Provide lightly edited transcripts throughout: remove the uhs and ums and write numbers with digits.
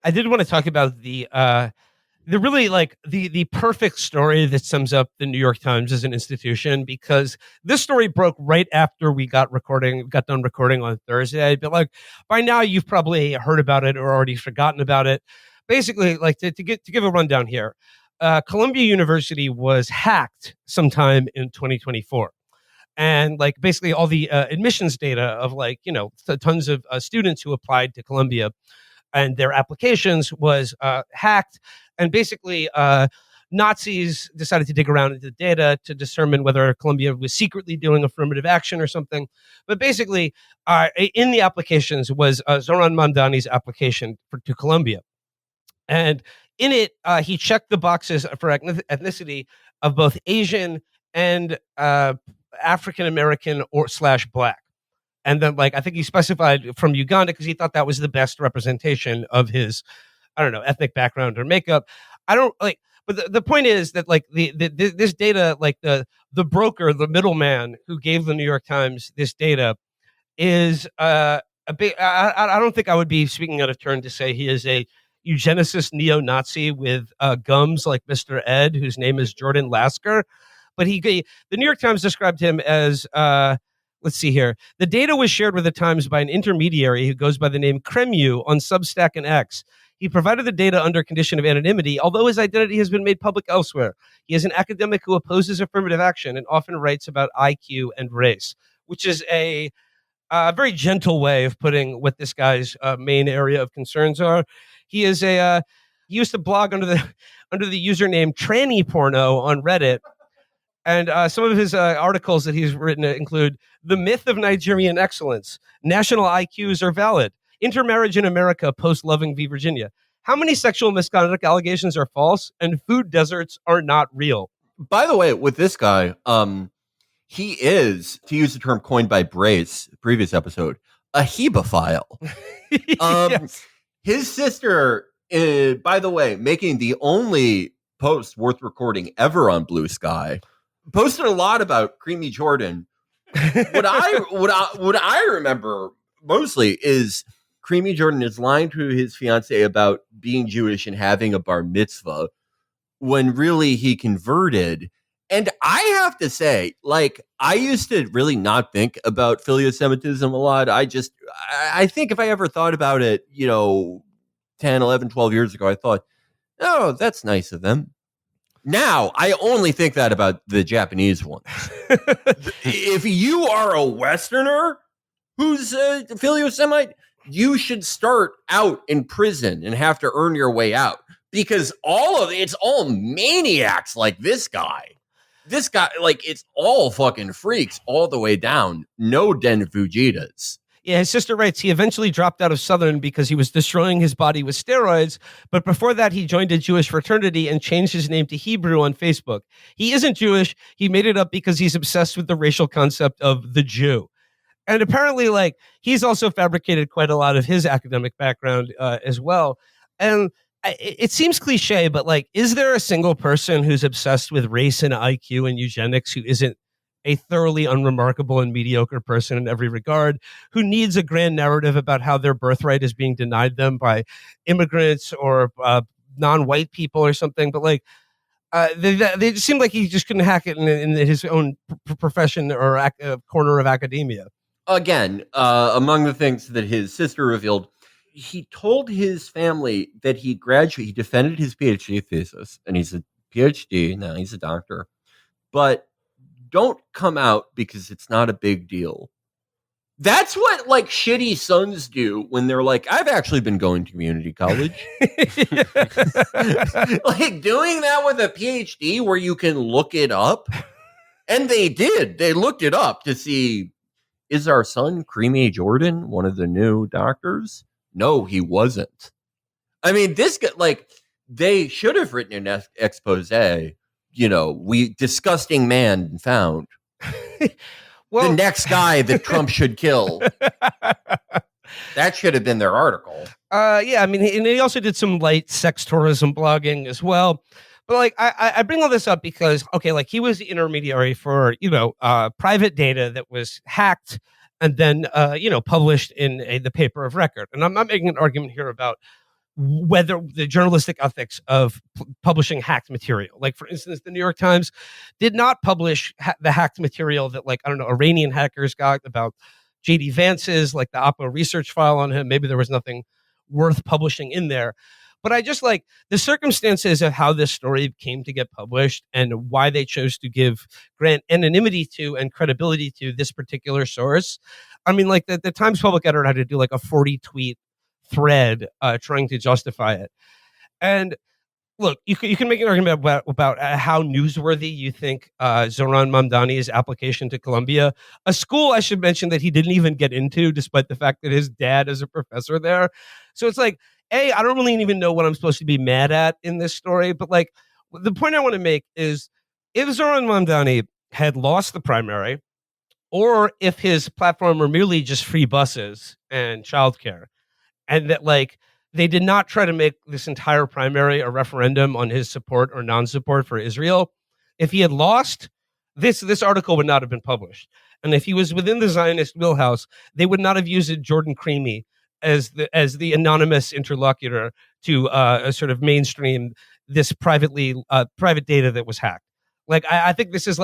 I did want to talk about the really like the perfect story that sums up the New York Times as an institution, because this story broke right after we got done recording on Thursday. But like by now you've probably heard about it or already forgotten about it. Basically, like to give a rundown here, Columbia University was hacked sometime in 2024. And like basically all the admissions data of like tons of students who applied to Columbia and their applications was hacked. And basically, Nazis decided to dig around into the data to determine whether Columbia was secretly doing affirmative action or something. But basically, in the applications was Zohran Mamdani's application to Columbia. And in it, he checked the boxes for ethnicity of both Asian and African American or slash black. And then, like, I think he specified from Uganda because he thought that was the best representation of his, I don't know, ethnic background or makeup. I don't like, but the point is that like this data, like the broker, the middleman who gave the New York Times this data is a big. I don't think I would be speaking out of turn to say he is a eugenicist neo-Nazi with gums like Mr. Ed, whose name is Jordan Lasker. But the New York Times described him as let's see here. The data was shared with the Times by an intermediary who goes by the name Cremu on Substack and X. He provided the data under condition of anonymity, although his identity has been made public elsewhere. He is an academic who opposes affirmative action and often writes about IQ and race, which is a very gentle way of putting what this guy's main area of concerns are. He is he used to blog under the username Tranny Porno on Reddit. And some of his articles that he's written include The Myth of Nigerian Excellence, National IQs Are Valid, Intermarriage in America Post-Loving v. Virginia, How Many Sexual Misconduct Allegations Are False, and Food Deserts Are Not Real. By the way, with this guy, he is, to use the term coined by Brace, previous episode, a hebophile. Yes. His sister, by the way, making the only post worth recording ever on Blue Sky, posted a lot about Creamy Jordan. What I remember mostly is Creamy Jordan is lying to his fiance about being Jewish and having a bar mitzvah when really he converted. And I have to say, like, I used to really not think about phileo-Semitism a lot. I think if I ever thought about it, 10, 11, 12 years ago, I thought, oh, that's nice of them. Now, I only think that about the Japanese ones. If you are a Westerner who's a phileo-Semite, you should start out in prison and have to earn your way out, because it's all maniacs like this guy. This guy, like, it's all fucking freaks all the way down. No Den Fujitas. Yeah, his sister writes, he eventually dropped out of Southern because he was destroying his body with steroids. But before that, he joined a Jewish fraternity and changed his name to Hebrew on Facebook. He isn't Jewish. He made it up because he's obsessed with the racial concept of the Jew. And apparently, like, he's also fabricated quite a lot of his academic background as well. And it seems cliche, but like, is there a single person who's obsessed with race and IQ and eugenics who isn't a thoroughly unremarkable and mediocre person in every regard, who needs a grand narrative about how their birthright is being denied them by immigrants or non-white people or something? But like, they just seem like he just couldn't hack it in his own profession or corner of academia. Again, among the things that his sister revealed, he told his family that he defended his PhD thesis, and he's a PhD, now he's a doctor, but don't come out because it's not a big deal. That's what like shitty sons do when they're like, I've actually been going to community college. Like doing that with a PhD where you can look it up. And they did. They looked it up to see, is our son Creamy Jordan one of the new doctors? No, he wasn't. I mean, this guy, like, they should have written an expose. We disgusting man found. Well, the next guy that Trump should kill. That should have been their article. Yeah, I mean, and he also did some light sex tourism blogging as well. But like, I bring all this up because, okay, like he was the intermediary for, private data that was hacked and then, published in the paper of record. And I'm not making an argument here about whether the journalistic ethics of publishing hacked material. Like, for instance, the New York Times did not publish the hacked material that, like, I don't know, Iranian hackers got about J.D. Vance's, like the Oppo research file on him. Maybe there was nothing worth publishing in there. But I just like the circumstances of how this story came to get published and why they chose to grant anonymity to and credibility to this particular source. I mean, like the Times public editor had to do like a 40 tweet thread trying to justify it. And look, you can make an argument about how newsworthy you think Zohran Mamdani's application to Columbia, a school I should mention that he didn't even get into, despite the fact that his dad is a professor there. So it's like, I don't really even know what I'm supposed to be mad at in this story, but like the point I want to make is if Zohran Mamdani had lost the primary, or if his platform were merely just free buses and childcare, and that like they did not try to make this entire primary a referendum on his support or non-support for Israel. If he had lost, this article would not have been published. And if he was within the Zionist wheelhouse, they would not have used Jordan Creamy as the anonymous interlocutor to sort of mainstream this private data that was hacked. Like I think this is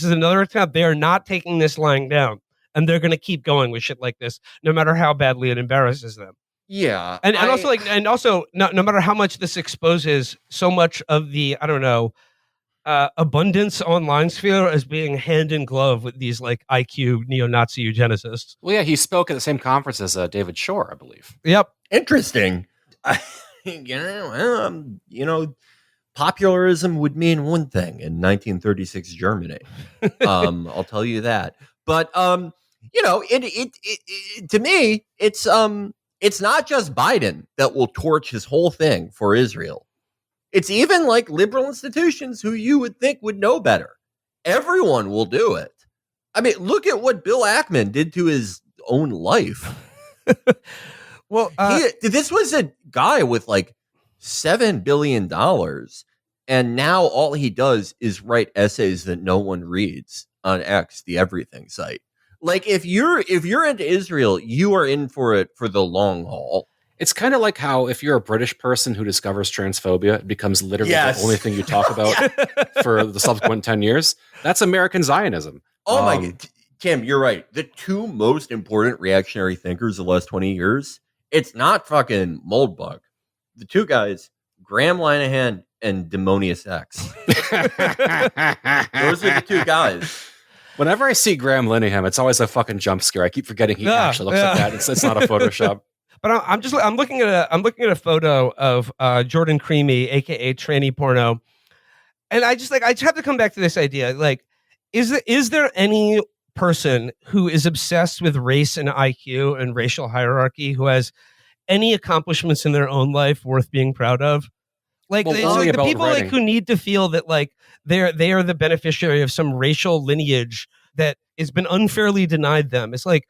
another attempt. They are not taking this lying down, and they're going to keep going with shit like this, no matter how badly it embarrasses them. Yeah, and also no matter how much this exposes so much of the abundance online sphere as being hand in glove with these like IQ neo-Nazi eugenicists. Well, yeah, he spoke at the same conference as David Shore, I believe. Yep, interesting. Popularism would mean one thing in 1936 Germany. I'll tell you that. But to me, it's not just Biden that will torch his whole thing for Israel. It's even like liberal institutions who you would think would know better. Everyone will do it. I mean, look at what Bill Ackman did to his own life. Well, this was a guy with like $7 billion, and now all he does is write essays that no one reads on X, the everything site. Like if you're into Israel, you are in for it for the long haul. It's kind of like how if you're a British person who discovers transphobia, it becomes literally the only thing you talk about for the subsequent 10 years. That's American Zionism. Oh my God. Tim, you're right. The two most important reactionary thinkers of the last 20 years, it's not fucking Moldbug. The two guys, Graham Linehan and Demonius X. Those are the two guys. Whenever I see Graham Linehan, it's always a fucking jump scare. I keep forgetting he actually looks like that. It's not a Photoshop. But I'm looking at a photo of Jordan Creamy, aka tranny porno, and I just have to come back to this idea. Like, is there any person who is obsessed with race and IQ and racial hierarchy who has any accomplishments in their own life worth being proud of? Like, it's like the people like who need to feel that like they are the beneficiary of some racial lineage that has been unfairly denied them. It's like,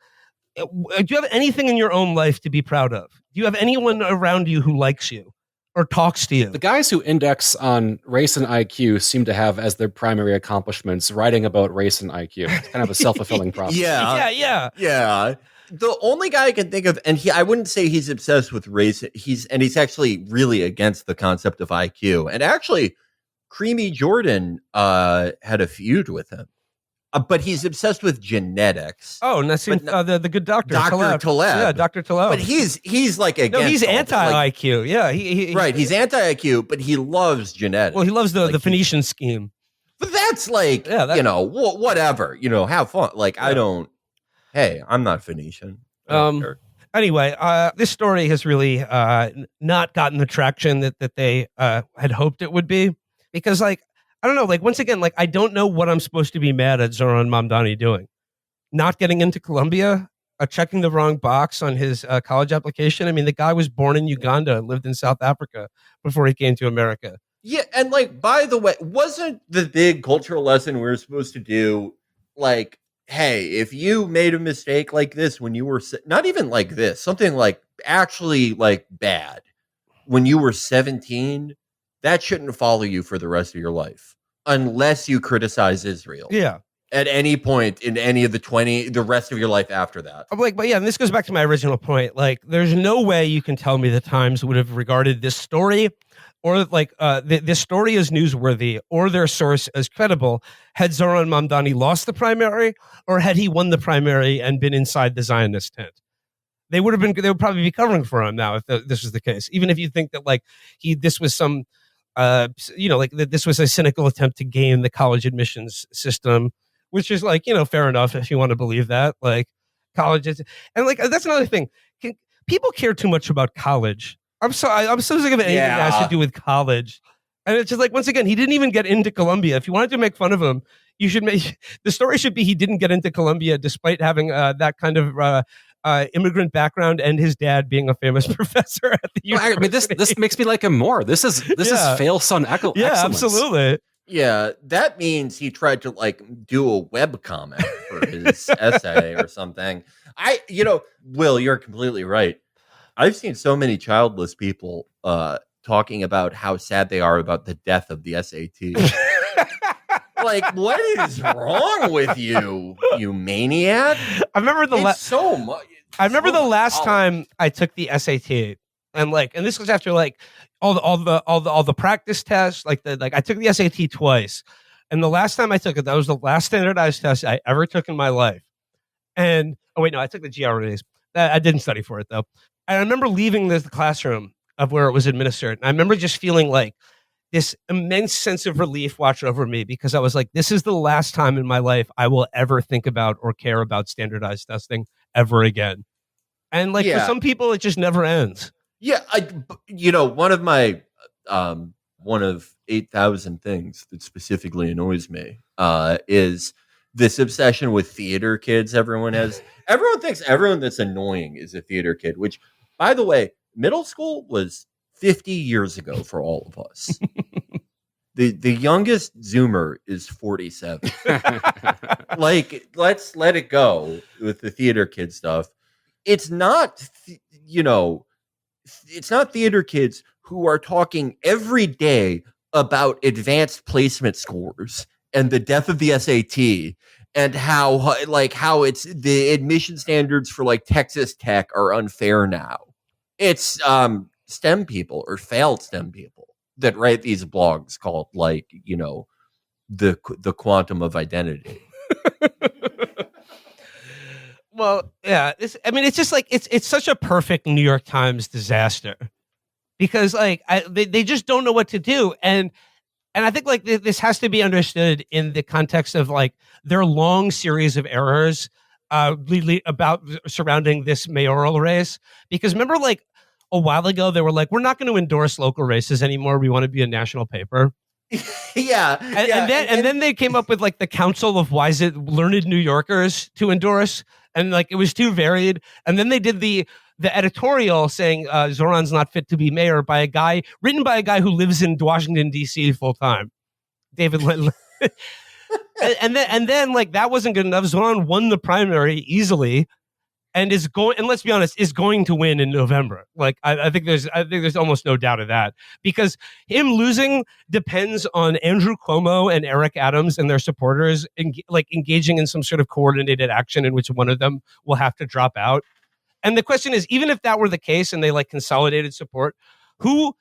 do you have anything in your own life to be proud of? Do you have anyone around you who likes you or talks to you? The guys who index on race and IQ seem to have as their primary accomplishments writing about race and IQ. It's kind of a self-fulfilling prophecy. Yeah. The only guy I can think of, and I wouldn't say he's obsessed with race. He's actually really against the concept of IQ. And actually, Creamy Jordan had a feud with him. But he's obsessed with genetics. Oh, Nassim, the good doctor, Dr. Taleb. Yeah, Dr. Taleb. But he's like against. No, he's anti-IQ. Yeah, he's anti-IQ, but he loves genetics. Well, he loves the Phoenician scheme. But that's like, whatever. Have fun. Like, I don't. Hey, I'm not Phoenician. Anyway, this story has really not gotten the traction that they had hoped it would be, because like, I don't know, like, once again, like, I don't know what I'm supposed to be mad at Zohran Mamdani doing. Not getting into Columbia, checking the wrong box on his college application. I mean, the guy was born in Uganda and lived in South Africa before he came to America. Yeah, and like, by the way, wasn't the big cultural lesson we were supposed to do, like, hey, if you made a mistake like this when you were, not even like this, something like actually like bad, when you were 17, that shouldn't follow you for the rest of your life unless you criticize Israel. Yeah. at any point in any of the rest of your life after that. I'm like, but yeah, and this goes back to my original point. Like, there's no way you can tell me the Times would have regarded this story or like this story as newsworthy or their source as credible had Zohran Mamdani lost the primary or had he won the primary and been inside the Zionist tent. They would probably be covering for him now if this was the case. Even if you think that like this was some, this was a cynical attempt to game the college admissions system, which is like, fair enough if you want to believe that. Like colleges, and like that's another thing. People care too much about college. I'm so sick of anything that has to do with college. And it's just like, once again, he didn't even get into Columbia. If you wanted to make fun of him, you should the story should be he didn't get into Columbia despite having that kind of immigrant background and his dad being a famous professor at the university. I mean, this makes me like him more. This is fail son excellence. Yeah, absolutely. Yeah, that means he tried to like do a web comment for his essay or something. Will, you're completely right. I've seen so many childless people talking about how sad they are about the death of the SAT. Like, what is wrong with you, you maniac? I remember the last time I took the SAT, and this was after like all the practice tests. I took the SAT twice, and the last time I took it, that was the last standardized test I ever took in my life. And I took the GREs. I didn't study for it though. And I remember leaving the classroom of where it was administered. And I remember just feeling like this immense sense of relief washed over me because I was like, this is the last time in my life I will ever think about or care about standardized testing ever again. And like for some people, it just never ends. Yeah. One of 8,000 things that specifically annoys me is this obsession with theater kids everyone has. Everyone thinks everyone that's annoying is a theater kid, which, by the way, middle school was 50 years ago for all of us. The youngest Zoomer is 47. Like, let's let it go with the theater kid stuff. It's not, it's not theater kids who are talking every day about advanced placement scores and the death of the SAT and how it's the admission standards for like Texas Tech are unfair now. It's STEM people or failed STEM people that write these blogs called the quantum of identity. Well, yeah, it's just like it's such a perfect New York Times disaster because like they just don't know what to do, and I think like this has to be understood in the context of like their long series of errors about surrounding this mayoral race. Because remember, like a while ago, they were like, "We're not going to endorse local races anymore. We want to be a national paper." And then they came up with like the Council of Learned New Yorkers to endorse, and like it was too varied. And then they did the editorial saying Zohran's not fit to be mayor written by a guy who lives in Washington D.C. full time, David Lindley. and then like that wasn't good enough. Zohran won the primary easily, and let's be honest, is going to win in November. Like I think there's almost no doubt of that, because him losing depends on Andrew Cuomo and Eric Adams and their supporters engaging in some sort of coordinated action in which one of them will have to drop out. And the question is, even if that were the case and they like consolidated support, who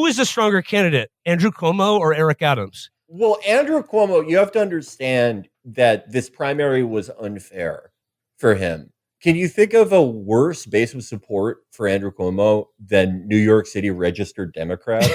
is a stronger candidate, Andrew Cuomo or Eric Adams? Well, Andrew Cuomo, you have to understand that this primary was unfair for him. Can you think of a worse base of support for Andrew Cuomo than New York City registered Democrats?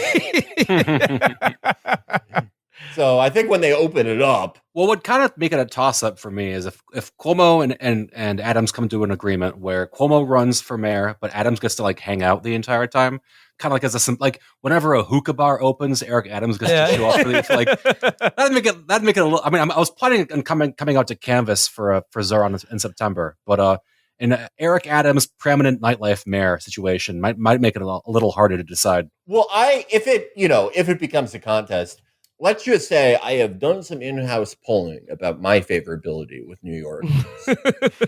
So I think when they open it up, what would kind of make it a toss-up for me is if Cuomo and Adams come to an agreement where Cuomo runs for mayor, but Adams gets to like hang out the entire time, kind of like whenever a hookah bar opens, Eric Adams gets to show up for like that'd make it a little. I mean, I was planning on coming out to canvas for Zohran in September, but an Eric Adams preeminent nightlife mayor situation might make it a little harder to decide. Well, if it becomes a contest, let's just say I have done some in-house polling about my favorability with New York,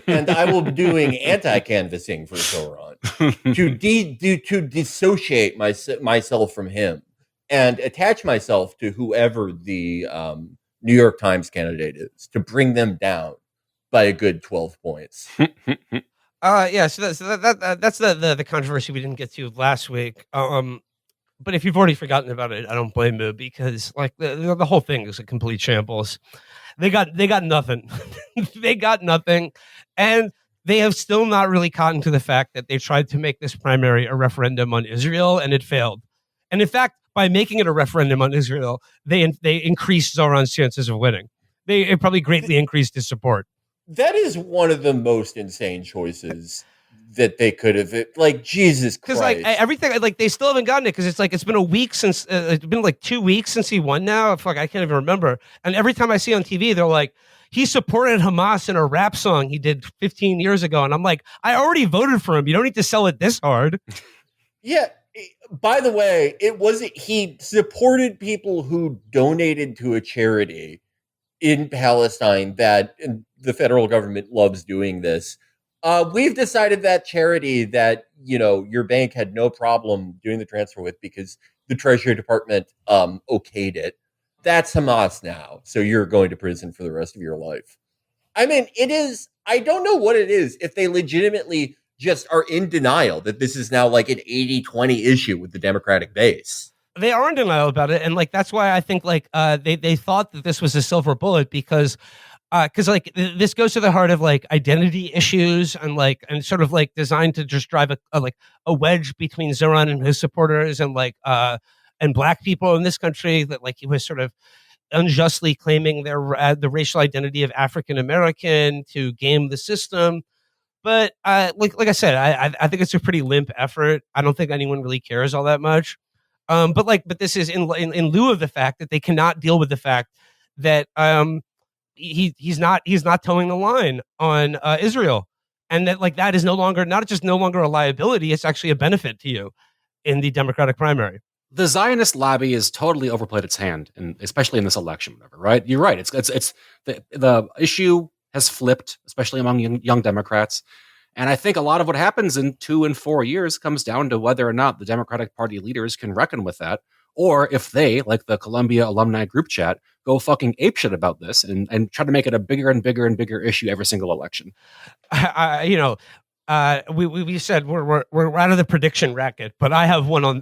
and I will be doing anti-canvassing for Zohran to dissociate myself from him and attach myself to whoever the New York Times candidate is to bring them down by a good 12 points. Yeah, so that's the controversy we didn't get to last week. But if you've already forgotten about it, I don't blame you, because like the whole thing is a complete shambles. They got nothing. They got nothing, and they have still not really gotten to the fact that they tried to make this primary a referendum on Israel, and it failed. And in fact, by making it a referendum on Israel, they increased Zohran's chances of winning. It probably greatly increased his support. That is one of the most insane choices that they could have. Like, Jesus Christ. Because like everything, like they still haven't gotten it, because it's like it's been a week since it's been like 2 weeks since he won now. Fuck, I can't even remember. And every time I see on TV, they're like, he supported Hamas in a rap song he did 15 years ago, and I'm like, I already voted for him. You don't need to sell it this hard. Yeah. By the way, he supported people who donated to a charity in Palestine that, and the federal government loves doing this. We've decided that charity that, your bank had no problem doing the transfer with because the Treasury Department okayed it. That's Hamas now. So you're going to prison for the rest of your life. I mean, I don't know what it is, if they legitimately just are in denial that this is now like an 80-20 issue with the Democratic base. They are in denial about it, and like that's why I think like they thought that this was a silver bullet, because like this goes to the heart of like identity issues, and sort of like designed to just drive a wedge between Zohran and his supporters, and and black people in this country, that like he was sort of unjustly claiming the racial identity of African American to game the system. But like I said, I think it's a pretty limp effort. I don't think anyone really cares all that much. But this is in lieu of the fact that they cannot deal with the fact that he's not towing the line on Israel, and that like that is no longer a liability. It's actually a benefit to you in the Democratic primary. The Zionist lobby has totally overplayed its hand, and especially in this election, whatever. Right? You're right. It's the issue has flipped, especially among young Democrats. And I think a lot of what happens in 2 and 4 years comes down to whether or not the Democratic Party leaders can reckon with that, or if they, like the Columbia alumni group chat, go fucking apeshit about this and try to make it a bigger and bigger and bigger issue every single election. We said we're out of the prediction racket, but I have one on.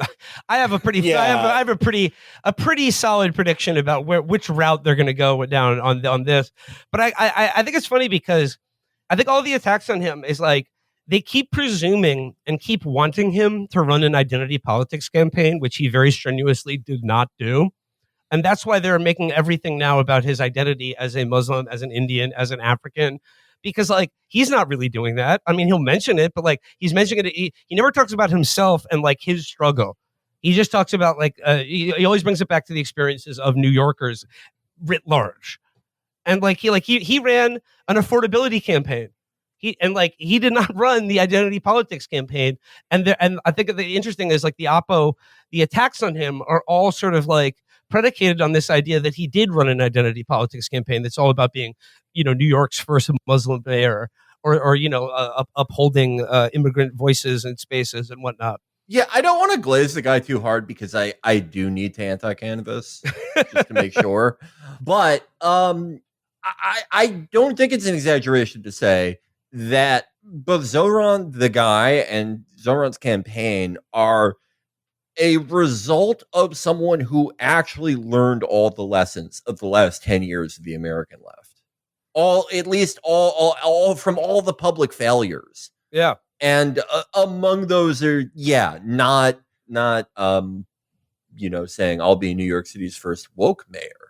I have a pretty I have a pretty solid prediction about which route they're going to go down on this. But I think it's funny, because I think all the attacks on him is like they keep presuming and keep wanting him to run an identity politics campaign, which he very strenuously did not do. And that's why they're making everything now about his identity as a Muslim, as an Indian, as an African, because like he's not really doing that. I mean, he'll mention it, but like he's mentioning it. He never talks about himself and like his struggle. He just talks about like he always brings it back to the experiences of New Yorkers writ large. And like he ran an affordability campaign. He did not run the identity politics campaign. And I think the interesting is like the attacks on him are all sort of like predicated on this idea that he did run an identity politics campaign that's all about being, New York's first Muslim mayor, or upholding immigrant voices and spaces and whatnot. Yeah, I don't want to glaze the guy too hard, because I do need to anti-canvas just to make sure. But I don't think it's an exaggeration to say that both Zohran, the guy, and Zohran's campaign are a result of someone who actually learned all the lessons of the last 10 years of the American left. At least all from all the public failures. Yeah. And among those are, not saying I'll be New York City's first woke mayor.